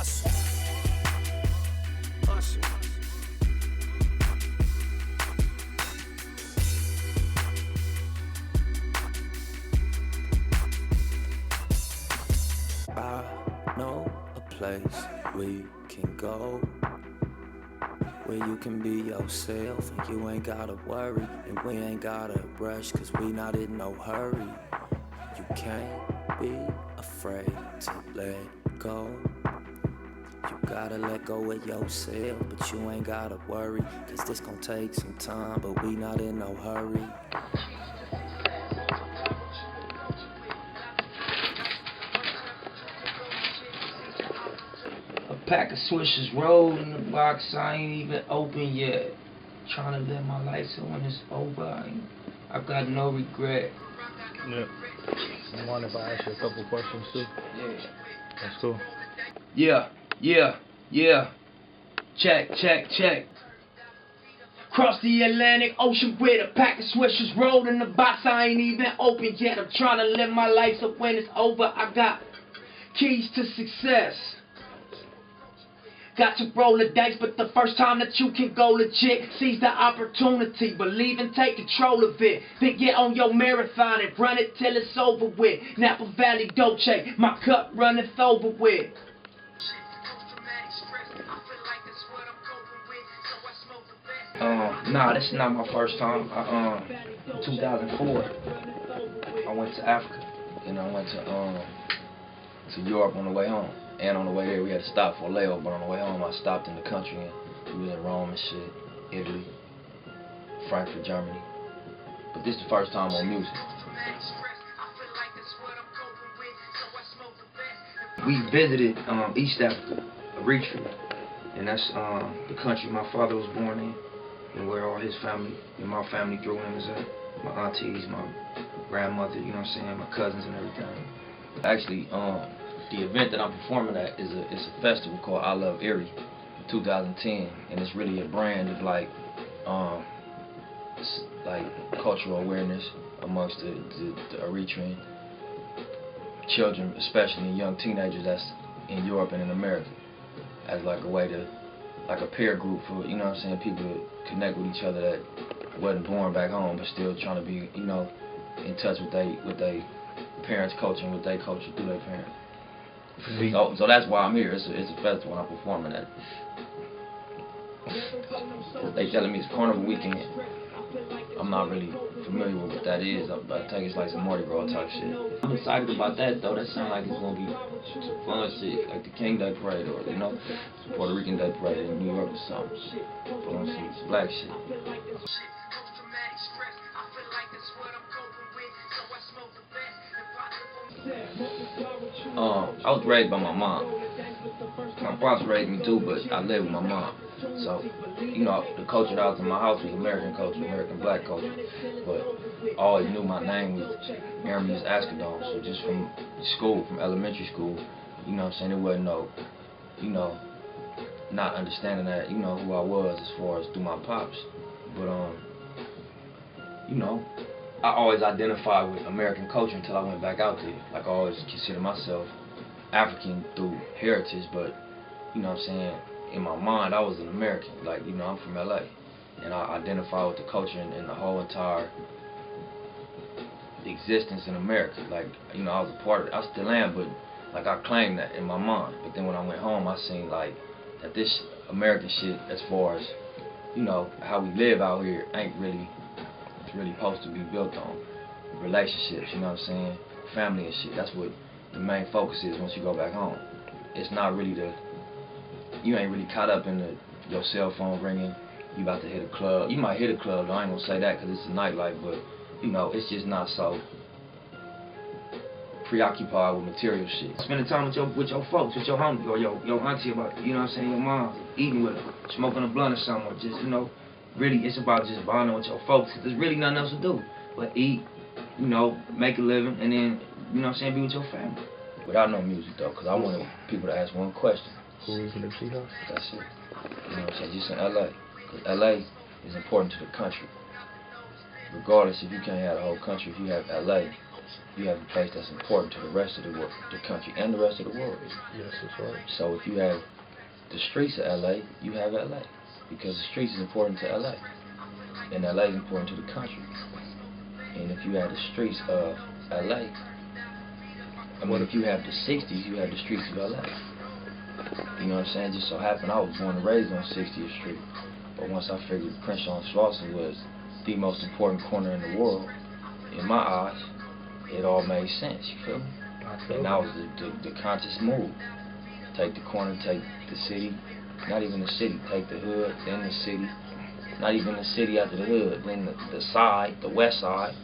Hussle. Hussle. I know a place we can go where you can be yourself and you ain't gotta worry, and we ain't gotta rush cause we not in no hurry. You can't be afraid to let go. You gotta let go of yourself, but you ain't gotta worry cause this gon' take some time, but we not in no hurry. Pack of swishers rolled in the box, I ain't even open yet. Trying to live my life so when it's over, I got no regret. Yeah. I mind if I ask you a couple questions too? Yeah. That's cool. Yeah. Check. Cross the Atlantic Ocean with a pack of swishers rolled in the box, I ain't even open yet. I'm trying to live my life so when it's over, I got keys to success. Got to roll the dice, but the first time that you can go legit, seize the opportunity, believe and take control of it. Then get on your marathon and run it till it's over with. Napa Valley Dolce, my cup runneth over with. Nah, this is not my first time. 2004, I went to Africa, and I went to Europe on the way home. And on the way there, we had to stop for a layover, but on the way home, I stopped in the country, and we was in Rome and shit, Italy, Frankfurt, Germany. But this is the first time on music. We visited East Africa, Eritrea, and that's the country my father was born in, and where all his family and my family through him is at. My aunties, my grandmother, you know what I'm saying, my cousins and everything. Actually, the event that I'm performing at is a festival called I Love Erie, 2010, and it's really a brand of like cultural awareness amongst the Eritrean children, especially young teenagers that's in Europe and in America, as like a way to, like a peer group for, you know what I'm saying, people to connect with each other that wasn't born back home but still trying to be, you know, in touch with they parents' culture and with their culture through their parents. So that's why I'm here. It's a festival I'm performing at. They telling me it's Carnival weekend. I'm not really familiar with what that is. I think it's like some Mardi Gras type shit. I'm excited about that though. That sounds like it's gonna be some fun shit, like the King Day Parade or, you know, Puerto Rican Day Parade in New York or something. Put on some black shit. I was raised by my mom. My pops raised me too, but I lived with my mom. So, you know, the culture that was in my house was American culture, American black culture. But I always knew my name was Aramis Ascadon. So just from school, from elementary school, you know what I'm saying, there wasn't no, you know, not understanding that, you know, who I was as far as through my pops. But, you know, I always identified with American culture until I went back out there. Like, I always consider myself African through heritage, but, you know what I'm saying, in my mind, I was an American. Like, you know, I'm from LA, and I identify with the culture and the whole entire existence in America. Like, you know, I was a part of it. I still am, but, like, I claimed that in my mind. But then when I went home, I seen, like, that this American shit, as far as, you know, how we live out here, ain't really supposed to be built on relationships, you know what I'm saying, family and shit. That's what the main focus is once you go back home. It's not really you ain't really caught up in your cell phone ringing, you about to hit a club. You might hit a club, though, I ain't gonna say that because it's a nightlife, but, you know, it's just not so preoccupied with material shit. Spending time with your folks, with your homie, or your auntie, about, you know what I'm saying, your mom, eating with her, smoking a blunt or something, or just, you know, really, it's about just bonding with your folks. There's really nothing else to do but eat, you know, make a living, and then, you know what I'm saying, be with your family. Without no music, though, because I wanted people to ask one question. Who is Nipsey Hussle? That's it. You know what I'm saying, just in LA. Because LA is important to the country. regardless if you can't have the whole country, if you have LA, you have a place that's important to the rest of the world, the country, and the rest of the world. Yes, that's right. So if you have the streets of LA, you have LA, because the streets is important to LA, and LA is important to the country. And if you have the streets of LA, if you have the 60s, you have the streets of LA. You know what I'm saying? Just so happened I was born and raised on 60th Street. But once I figured Crenshaw and Slauson was the most important corner in the world, in my eyes, it all made sense, you feel me? And that was the conscious move. Take the corner, take the city, not even the city, take the hood, then the city, not even the city after the hood, then the side, the west side,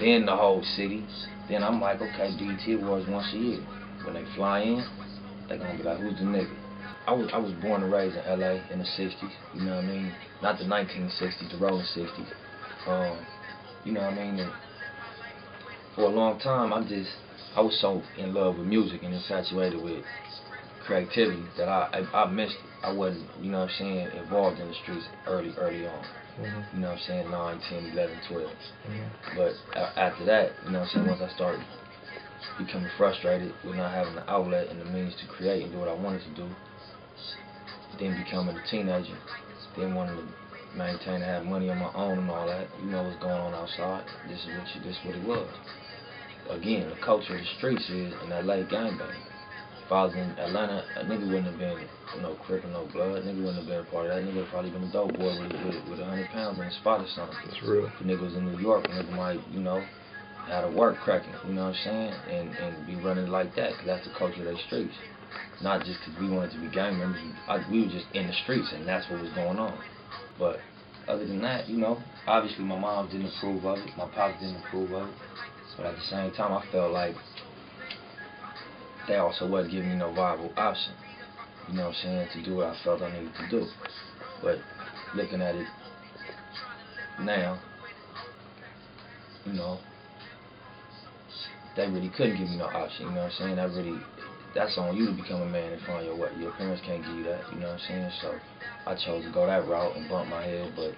then the whole city. Then I'm like, okay, BET Awards once a year. When they fly in, they gonna be like, who's the nigga? I was born and raised in LA in the 60s, you know what I mean? Not the 1960s, the rolling 60s. You know what I mean? And for a long time, I was so in love with music and infatuated with creativity that I missed it. I wasn't, you know what I'm saying, involved in the streets early on. Mm-hmm. You know what I'm saying, 9, 10, 11, 12. Mm-hmm. But after that, you know what I'm saying, once I started becoming frustrated with not having the outlet and the means to create and do what I wanted to do, then becoming a teenager, then wanting to maintain and have money on my own and all that, you know what's going on outside, this is what it was. Again, the culture of the streets is in LA gangbang. If I was in Atlanta, a nigga wouldn't have been no Crip or no Blood. Nigga wouldn't have been a part of that. Nigga would have probably been a dope boy with 100 pounds in a spot or something. That's real. If a nigga was in New York, a nigga might, you know, have a work cracking, you know what I'm saying? And be running like that, because that's the culture of the streets. Not just because we wanted to be gang members, we were just in the streets, and that's what was going on. But other than that, you know, obviously my mom didn't approve of it, my pops didn't approve of it. But at the same time, I felt like they also wasn't giving me no viable option, you know what I'm saying, to do what I felt I needed to do. But looking at it now, you know, they really couldn't give me no option, you know what I'm saying? That's on you to become a man and find your way. Your parents can't give you that, you know what I'm saying? So I chose to go that route and bump my head, but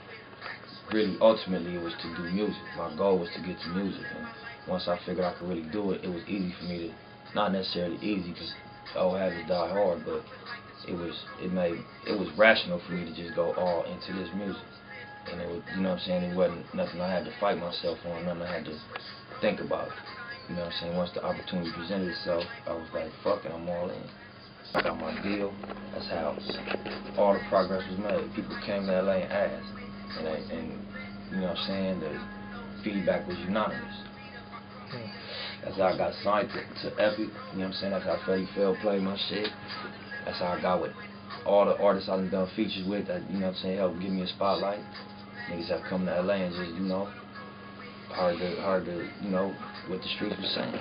really, ultimately, it was to do music. My goal was to get to music, and once I figured I could really do it, it was easy for me to, not necessarily easy, because old habits die hard, but it was rational for me to just go all into this music. And it was, you know what I'm saying, it wasn't nothing I had to fight myself on, nothing I had to think about. You know what I'm saying, once the opportunity presented itself, I was like, fuck it, I'm all in. I got my deal. That's how all the progress was made. People came to LA and asked, and you know what I'm saying, the feedback was unanimous. That's how I got signed to Epic, you know what I'm saying, that's how Freddie Phil played my shit. That's how I got with all the artists I've done features with, that, you know what I'm saying, helped give me a spotlight. Niggas have come to LA and just, you know, heard the, you know, what the streets was saying.